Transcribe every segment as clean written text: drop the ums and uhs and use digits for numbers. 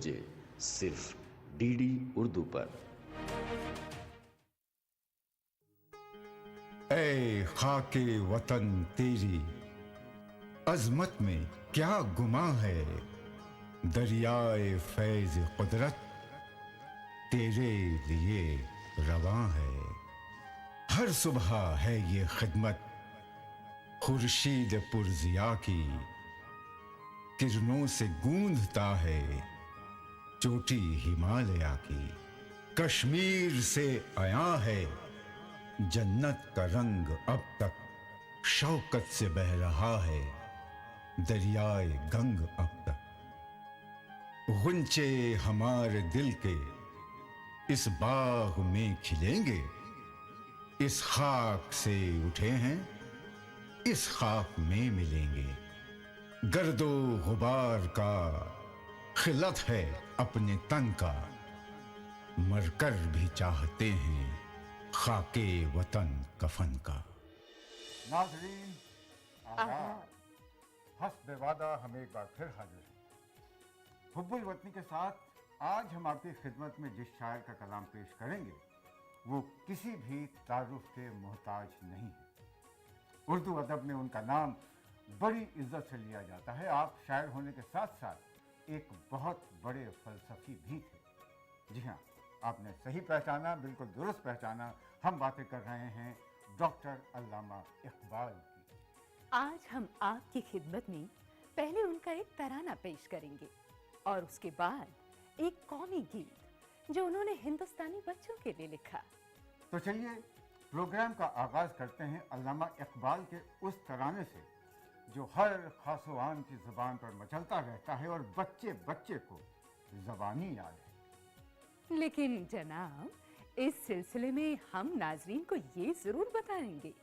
बजे सिर्फ डीडी उर्दू पर। ऐ खाके वतन तेरी अजमत में क्या गुमां है, दरियाए फैज कुदरत तेरे लिए रवां है। हर सुबह है ये खिदमत खुर्शीद पुरजिया की, किरणों से गूंधता है चोटी हिमालया की। कश्मीर से आया है जन्नत का रंग, अब तक शौकत से बह रहा है दरियाए गंग अब तक। गुंचे हमारे दिल के इस बाग में खिलेंगे, इस खाक से उठे हैं इस खाक में मिलेंगे। गर्दो गुबार का खिलत है अपने तन का, मरकर भी चाहते हैं खाके वतन कफन का। नाज़रीन हस्ब वादा हम एक बार फिर हाजिर हैं हुब्बुल वतनी के साथ। आज हम आपकी खिदमत में जिस शायर का कलाम पेश करेंगे वो किसी भी तारुफ के मोहताज नहीं है। उर्दू अदब में उनका नाम बड़ी इज्जत से लिया जाता है। आप शायर होने के साथ साथ एक बहुत बड़े फलसफी भी थे। जी हाँ, आपने सही पहचाना, बिल्कुल दुरुस्त पहचाना। हम बातें कर रहे हैं डॉक्टर अल्लामा इकबाल की। आज हम आपकी खिदमत में पहले उनका एक तराना पेश करेंगे और उसके बाद एक कौमी गीत जो उन्होंने हिंदुस्तानी बच्चों के लिए लिखा। तो चलिए प्रोग्राम का आगाज करते हैं अल्लामा इकबाल के उस तराने से जो हर खासो आम की जुबान पर मचलता रहता है और बच्चे बच्चे को ज़बानी याद है। लेकिन जनाब, इस सिलसिले में हम नाजरीन को ये जरूर बताएंगे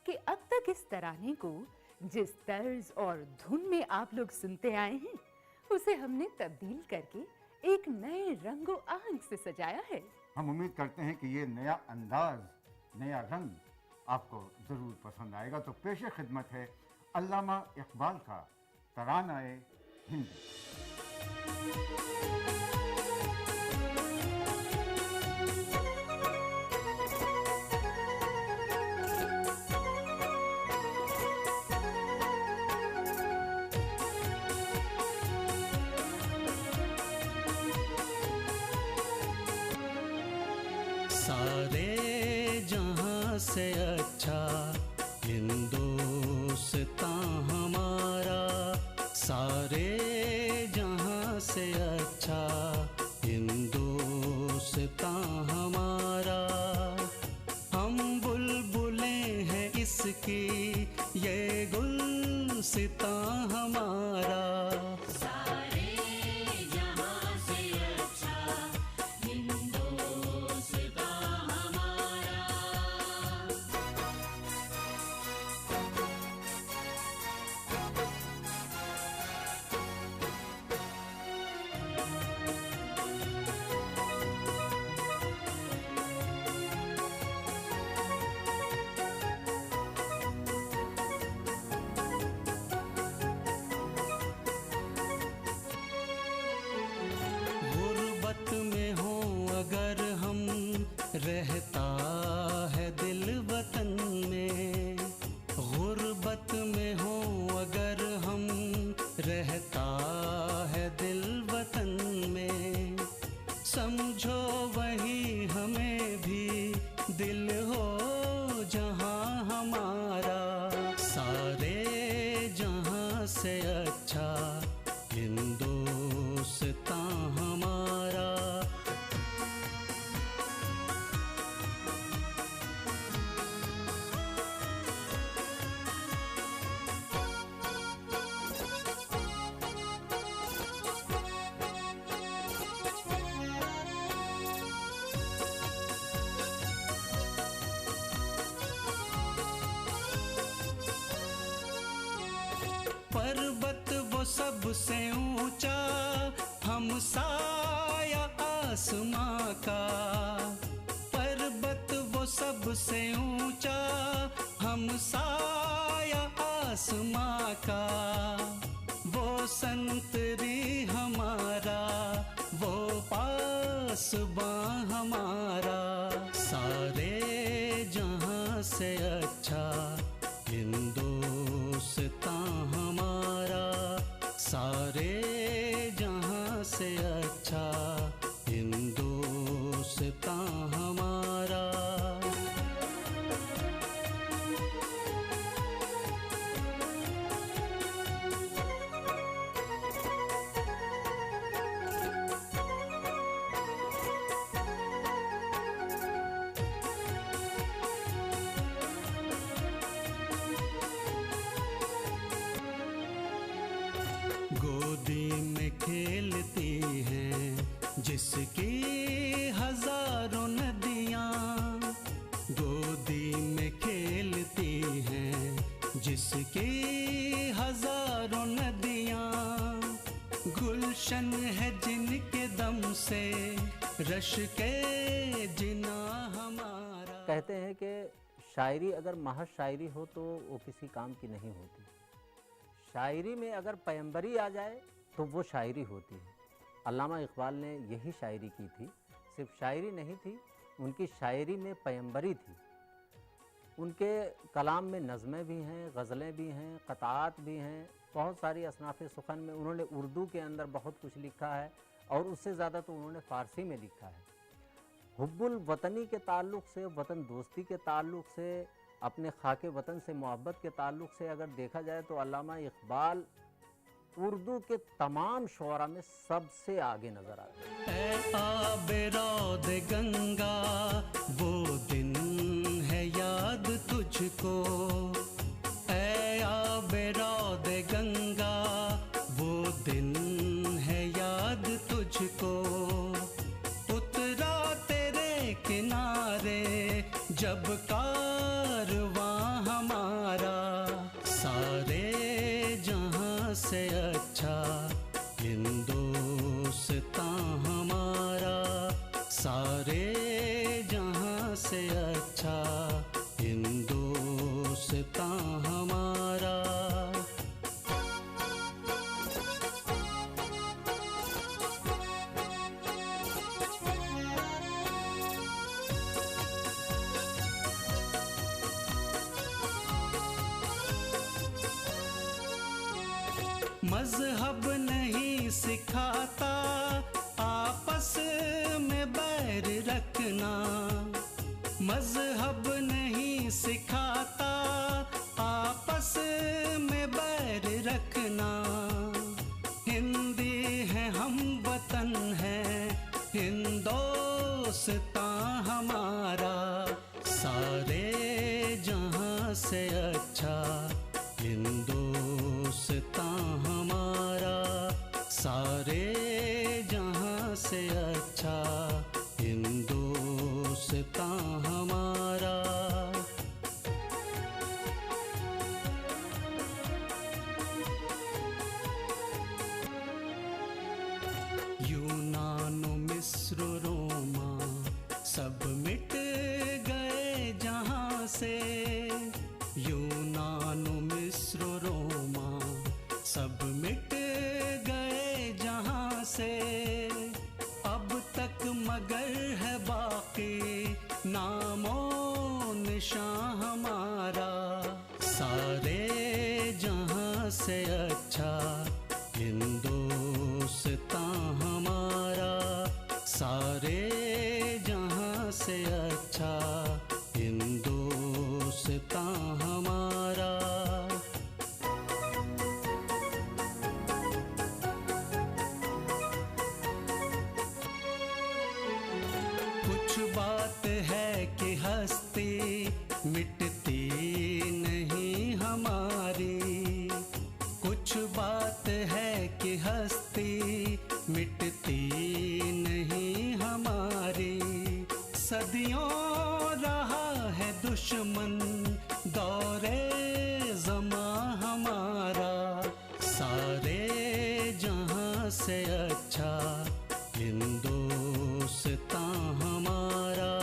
कि अब तक इस तराने को जिस तर्ज और धुन में आप लोग सुनते आए हैं उसे हमने तब्दील करके एक नए रंगो आहंग से सजाया है। हम उम्मीद करते हैं कि ये नया अंदाज, नया रंग आपको जरूर पसंद आएगा। तो पेशे खिदमत है अल्लामा इकबाल का तराना-ए हिंदी। सारे जहां से अच्छा हिंदुस्तां हमारा, सारे जहां से अच्छा हिंदुस्तां हमारा। हम बुलबुलें हैं इसकी ये गुलसितां हमारा। रहता है दिल वतन में, गुर्बत में हो अगर हम, रहता है दिल वतन में। समझो वही हमें भी दिल हो जहां हमारा। सारे जहां से अच्छा हिंदुस्तां हमारा। पर्वत वो सबसे ऊंचा हमसाया आसमां का। पर्वत वो सबसे ऊंचा हमसाया आसमां का। वो संतरी हमारा, वो पासबां हमारा, सारे जहां से अच्छा हिंदुस्तां हमारा, सारे जहां से अच्छा हिंदुस्तां हमारा। गोदी में खेलती हैं जिसकी हजारों नदियाँ, गोदी में खेलती हैं जिसकी हजारों नदियाँ, गुलशन है जिनके दम से रश के जिना हमारा। कहते हैं कि शायरी अगर महज शायरी हो तो वो किसी काम की नहीं होती, शायरी में अगर पैगंबरी आ जाए तो वो शायरी होती है। अल्लामा इकबाल ने यही शायरी की थी, सिर्फ शायरी नहीं थी, उनकी शायरी में पैगंबरी थी। उनके कलाम में नज़में भी हैं, गज़लें भी हैं, क़ताआत भी हैं, बहुत सारी असनाफ़ सुखन में उन्होंने उर्दू के अंदर बहुत कुछ लिखा है और उससे ज़्यादा तो उन्होंने फ़ारसी में लिखा है। हुब्बुल वतनी के ताल्लुक़ से, वतन दोस्ती के ताल्लुक़ से, अपने खाके वतन से मोहब्बत के ताल्लुक़ से अगर देखा जाए तो अल्लामा इकबाल उर्दू के तमाम शुअरा में सबसे आगे नज़र आते हैं। ऐ आबे रौद गंगा वो दिन है याद तुझको, ऐ आबे रौद गंगा वो दिन है याद तुझको, उतरा तेरे किनारे जब कारवां हमारा, सारे जहां से अच्छा हिंदुस्तां हमारा, सारे जहां से अच्छा हिंदुस्तां हमारा। मज़हब नहीं सिखाता आपस में बैर रखना, मज़हब नहीं सिखाता आपस में बैर रखना, हिंदी है हम वतन है हिंदुस्तां हमारा, सारे जहां से अच्छा हिंदुस्तां हमारा, सारे जहां से अच्छा हिंदुस्तां हमारा। यूनान मिस्र रोमा सब मिट गए जहां से, यूनान मिस्र रोमा सब मिट गए जहां से, अब तक मगर है बाकी नामो निशान हमारा, सारे जहां से अच्छा हिंदुस्तां हमारा, सारे जहां से अच्छा हिंदुस्तां हमारा। कुछ बात है कि हस्ती मिटती नहीं हमारी, कुछ बात है कि हस्ती मिटती नहीं हमारी, सदियों रहा है दुश्मन दौरे ज़मां हमारा, सारे जहां से अच्छा हिंदुस्तां हमारा,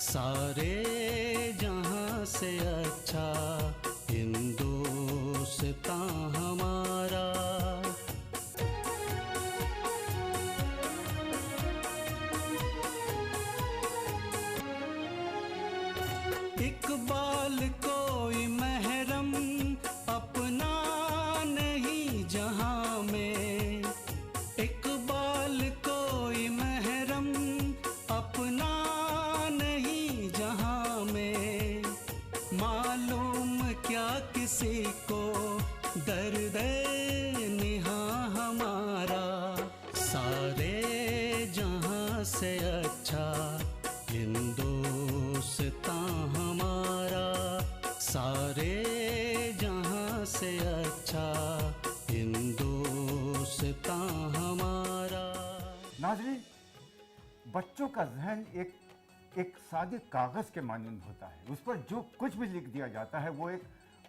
सारे जहां से अच्छा हिंदुस्तां हमारा। से अच्छा हिंदुस्तान हमारा, सारे जहां से अच्छा हिंदुस्तान हमारा। नाज़रीन, बच्चों का जहन एक सादे कागज के मानंद होता है। उस पर जो कुछ भी लिख दिया जाता है वो एक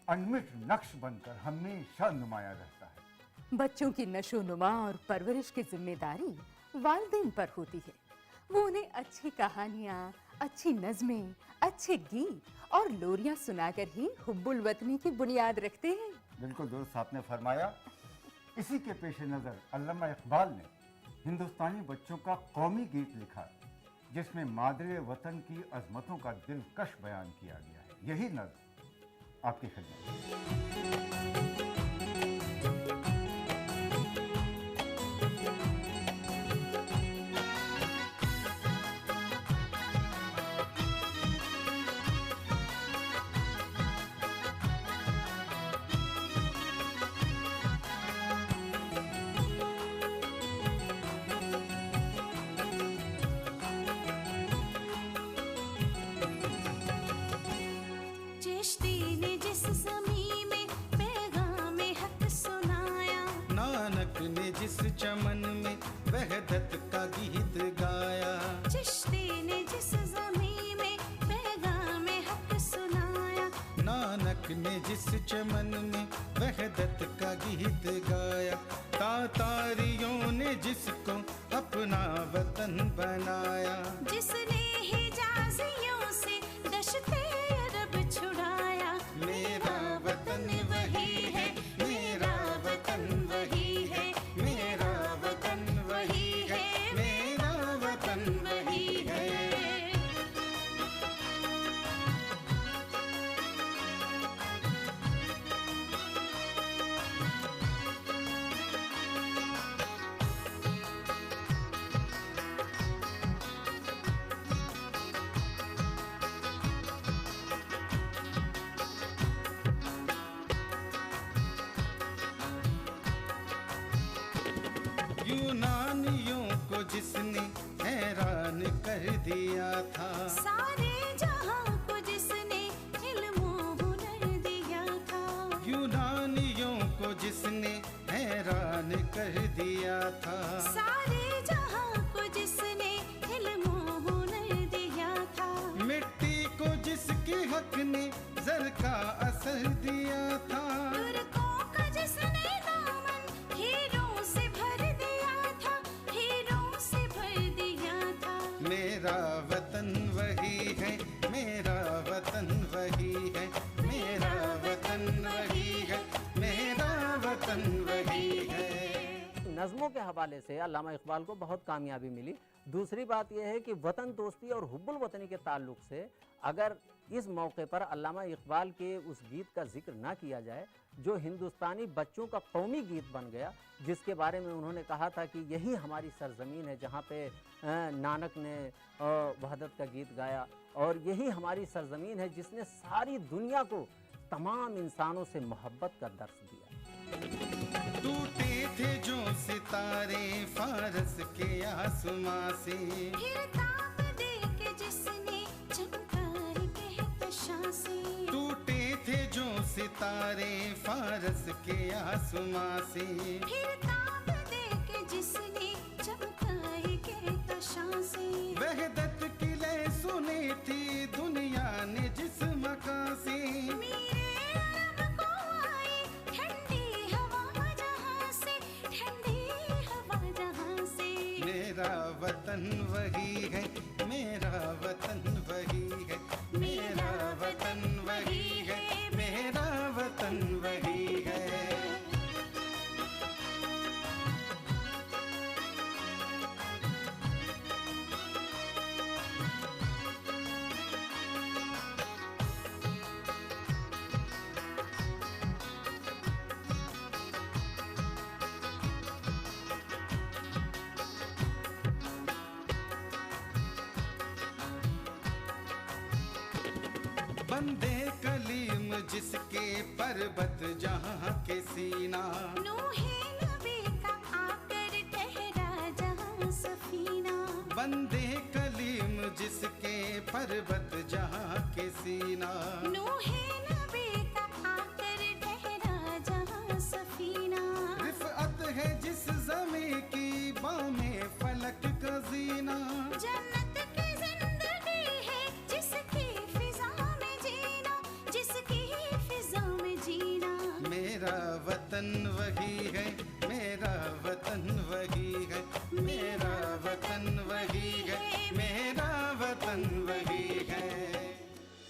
अनमिट नक्श बनकर हमेशा नुमाया रहता है। बच्चों की नशोनुमा और परवरिश की जिम्मेदारी वालिदैन पर होती है। वो उन्हें अच्छी कहानियाँ, अच्छी नज़में, अच्छे गीत और लोरियाँ सुनाकर ही हुब्बुल वतनी की बुनियाद रखते हैं। बिल्कुल दुरुस्त आपने फरमाया। इसी के पेश नज़र अल्लामा इकबाल ने हिंदुस्तानी बच्चों का कौमी गीत लिखा, जिसमें मादरे वतन की अजमतों का दिलकश बयान किया गया है। यही नज़्म आपकी खिदमत में। चिश्ती ने जिस ज़मीं में पैगाम हक सुनाया, नानक ने जिस चमन में वहदत का गीत गाया, चिश्ती ने जिस ज़मीं में पैगाम हक सुनाया, नानक ने जिस चमन में वहदत का गीत गाया, तातारियों ने जिसको अपना वतन बनाया, जिसने हिजाजियों से दश्ते अरब छुड़ाया। मेरा वतन वही है, मेरा वतन वही है, मेरा वतन वही है, मेरा वतन वही है। यूनानियों को जिसने हैरान कर दिया था, सारे जहां को जिसने इल्म हुनर दिया था, यूनानियों को जिसने हैरान कर दिया था, सारे जहां को जिसने इल्म हुनर दिया था, मिट्टी को जिसके हक ने जर का असर दिया था, तुर्कों का जिसने दामन हीरों से भर दिया था, हीरों से भर दिया था। मेरा वतन वही है, मेरा वतन वही है, मेरा वतन वही है, मेरा वतन वही है। नज़मों के हवाले से अल्लामा इकबाल को बहुत कामयाबी मिली। दूसरी बात यह है कि वतन दोस्ती और हुब्बुल वतनी के ताल्लुक से अगर इस मौके पर अल्लामा इकबाल के उस गीत का जिक्र ना किया जाए जो हिंदुस्तानी बच्चों का कौमी गीत बन गया, जिसके बारे में उन्होंने कहा था कि यही हमारी सरज़मीन है जहाँ पे नानक ने वहदत का गीत गाया, और यही हमारी सरज़मीन है जिसने सारी दुनिया को तमाम इंसानों से मोहब्बत का दर्स दिया। टूटे थे जो सितारे फारस के आसमां से, फिर ताप दे के जिसने चमकार कहकशां से, टूटे थे जो सितारे फारस के आसमां से, फिर ताप दे के जिसने चमकार कहकशां से, वहदत की लय सुनी थी दुनिया ने जिस मकां से, मेरे अरब को आई ठंडी हवा जहां से, ठंडी हवा जहां से। मेरा वतन वही है, मेरा वतन वही है, मेरा वतन वही है, मेरा वतन वही है। बंदे कलीम जिसके पर्वत जहाँ के सीना, नूहे नबी का आकर ठहरा जहां सफीना, बंदे कलीम जिसके पर्वत जहाँ के सीना, नूहे नबी का आकर ठहरा जहाँ सफीना, रिफअत है जिस ज़मीं की बामे फलक का जीना, जन्नत की जिंदगी है जिसकी फिजा में जीना, जिसकी फिजा में जीना। मेरा वतन वही है, मेरा वतन वही है, मेरा वतन वही है, मेरा वतन वही है।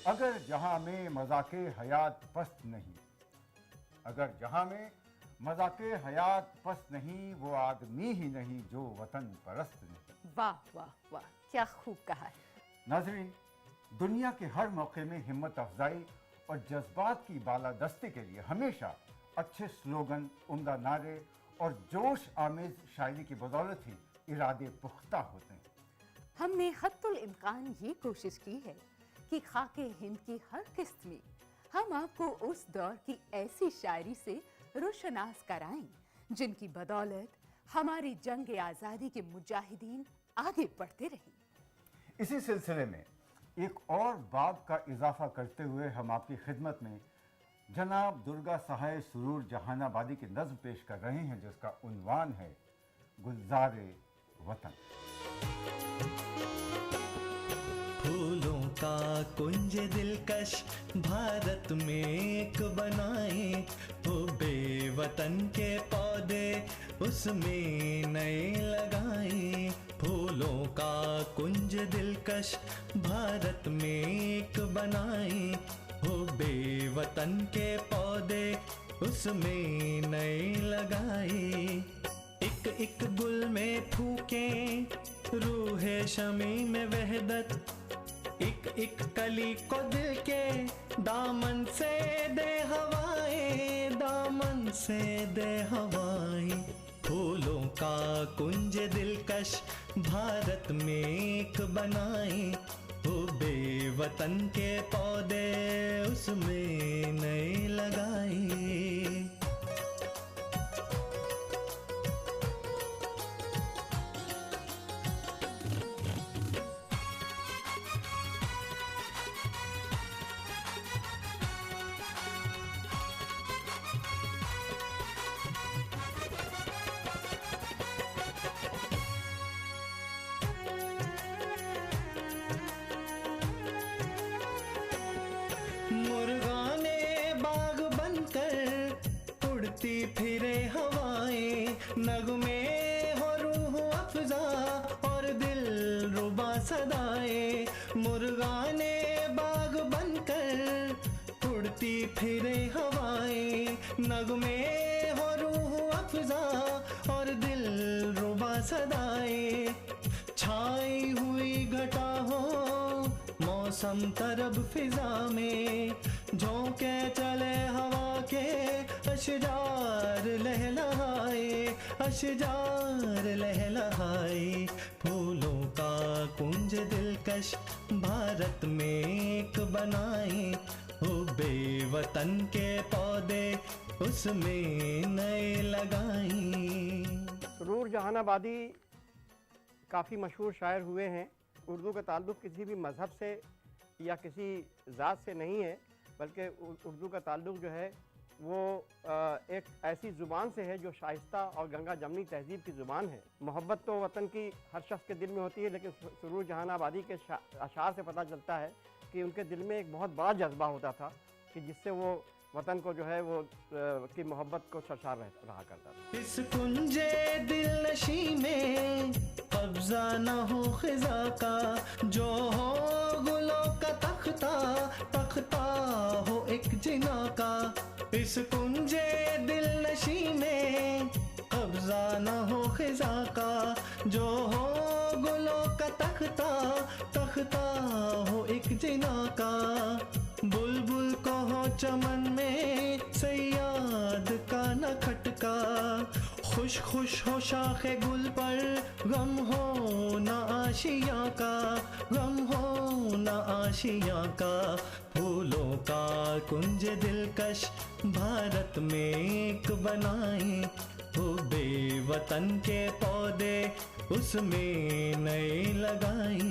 अगर जहां में मजाके हयात पस्त नहीं, अगर जहां में मजाके हयात पस्त नहीं, वो आदमी ही नहीं जो वतन परस्त नहीं। वाह वाह वाह, क्या खूब कहा है। नाजरीन, दुनिया के हर मौके में हिम्मत अफजाई और जज्बात की बालादस्ती के लिए हमेशा अच्छे स्लोगन, उम्दा नारे और जोश आमेज शायरी की बदौलत ही इरादे पुख्ता होते हैं। हमने हत्तुल इम्कान ये कोशिश की है कि खाके हिंद की हर किस्त में हम आपको उस दौर की ऐसी शायरी से रोशनास कराएं जिनकी बदौलत हमारी जंग आज़ादी के मुजाहिदीन आगे बढ़ते रहे। इसी सिलसिले में एक और बाब का इजाफा करते हुए हम आपकी खिदमत में जनाब दुर्गा सहाय सुरूर जहानाबादी की नज़्म पेश कर रहे हैं, जिसका उन्वान है गुलजारे वतन। फूलों का कुंज दिलकश भारत में एक बनाए, वो बेवतन के पौधे उसमें नए लगाए। फूलों का कुंज दिलकश भारत में एक बनाए, वो बेवतन के पौधे उसमें नए लगाए। एक एक गुल में फूके रूहे शमी में वहदत, एक एक कली को दिल के दामन से दे हवाएं, दामन से दे हवाएं। फूलों का कुंज दिलकश भारत में एक बनाए, वो बेवतन के पौधे उसमें नए लगाए। मुर्गाने बाग बनकर उड़ती फिरे हवाएं, नगमे हो रूह अफजा और दिल रुबा सदाएं। मुर्गाने बाग बनकर उड़ती फिरे हवाएं, नगमे हो रूह अफजा और दिल रुबा सदाएं। छाई हुई घटा हो मौसम तरब फिजा में, झोंके चले हवा के अशजार लहलहाए, अशजार लहलहाए। फूलों का कुंज दिलकश भारत में एक बनाए, वो बेवतन के पौधे उसमें नए लगाए। सुरूर जहानाबादी काफ़ी मशहूर शायर हुए हैं। उर्दू का ताल्लुक़ किसी भी मज़हब से या किसी ज़ात से नहीं है, बल्कि उर्दू का ताल्लुक़ जो है वो एक ऐसी ज़ुबान से है जो शाइस्ता और गंगा जमनी तहज़ीब की ज़ुबान है। मोहब्बत तो वतन की हर शख्स के दिल में होती है, लेकिन सुरूर जहानाबादी के अशार से पता चलता है कि उनके दिल में एक बहुत बड़ा जज्बा होता था कि जिससे वो वतन को जो है वो की मोहब्बत को सरसार रहा करता था। इस कुंजे दिल नशी में कब्जा न हो खिजा का, जो हो गुलों का तख्ता, तख्ता हो एक जिना का। इस कुंजे दिल नशी में कब्जा न हो खिजा का, जो हो गुलों का तख्ता, तख्ता हो एक जिना का। बुलबुल को हो चमन में सयाद का न खटका, खुश खुश हो शाखे गुल पर गम हो न आशिया का, गम हो न आशिया का। फूलों का कुंज दिलकश भारत में एक बनाए, वो बेव वतन के पौधे उसमें नए लगाई।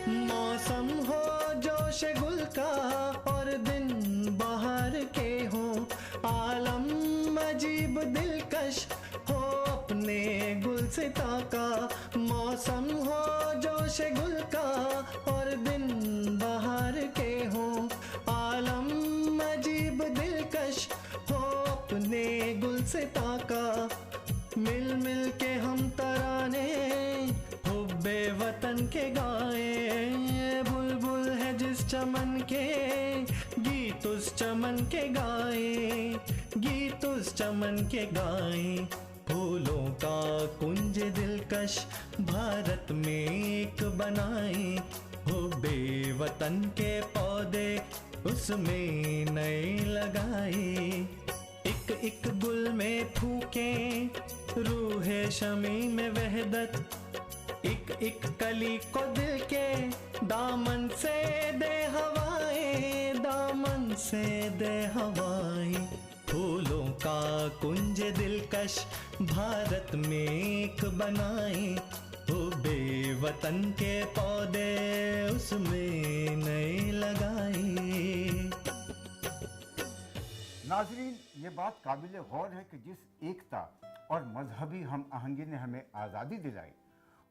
मौसम हो जोश गुल का और दिन बाहर के हो, आलम अजीब दिलकश हो अपने गुलसिता का। मौसम हो जोश गुल का और दिन बाहर के हो, आलम अजीब दिलकश हो अपने गुलसिता का। मिल मिल के हम तराने हुब्बे वतन के गाए, बुलबुल है जिस चमन के गीत उस चमन के गाए, गीत उस चमन के गाए। फूलों का कुंज दिलकश भारत में एक बनाए, हुब्बे वतन के पौधे उसमें नए लगाए। एक एक गुल में फूके रूहे शमी में वहदत, एक एक कली को दिल के दामन से दे हवाएं, दामन से दे हवाएं। फूलों का कुंज दिलकश भारत में एक बनाए, हुब्बे वतन के पौधे उसमें नए लगाए। नाजरीन, ये बात काबिल गौर है कि जिस एकता और मजहबी हम आहंगी ने हमें आज़ादी दिलाई,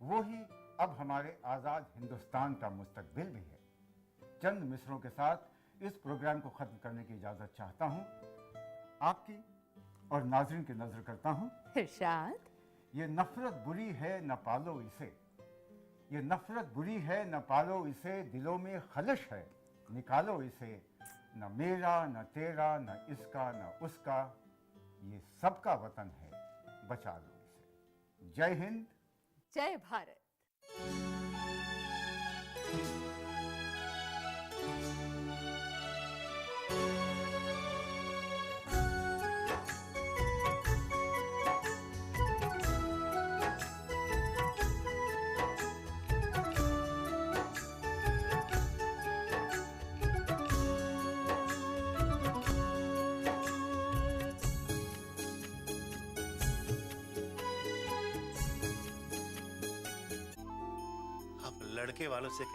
वो ही अब हमारे आज़ाद हिंदुस्तान का मुस्तकबिल भी है। चंद मिसरों के साथ इस प्रोग्राम को ख़त्म करने की इजाज़त चाहता हूँ। आपकी और नाजरीन की नज़र करता हूँ। इरशाद, ये नफ़रत बुरी है न पालो इसे, ये नफ़रत बुरी है न पालो इसे, दिलों में खलश है निकालो इसे। न मेरा न तेरा न इसका न उसका, ये सबका वतन है, बचा लो इसे। जय हिंद, जय भारत। लड़के वालों से कह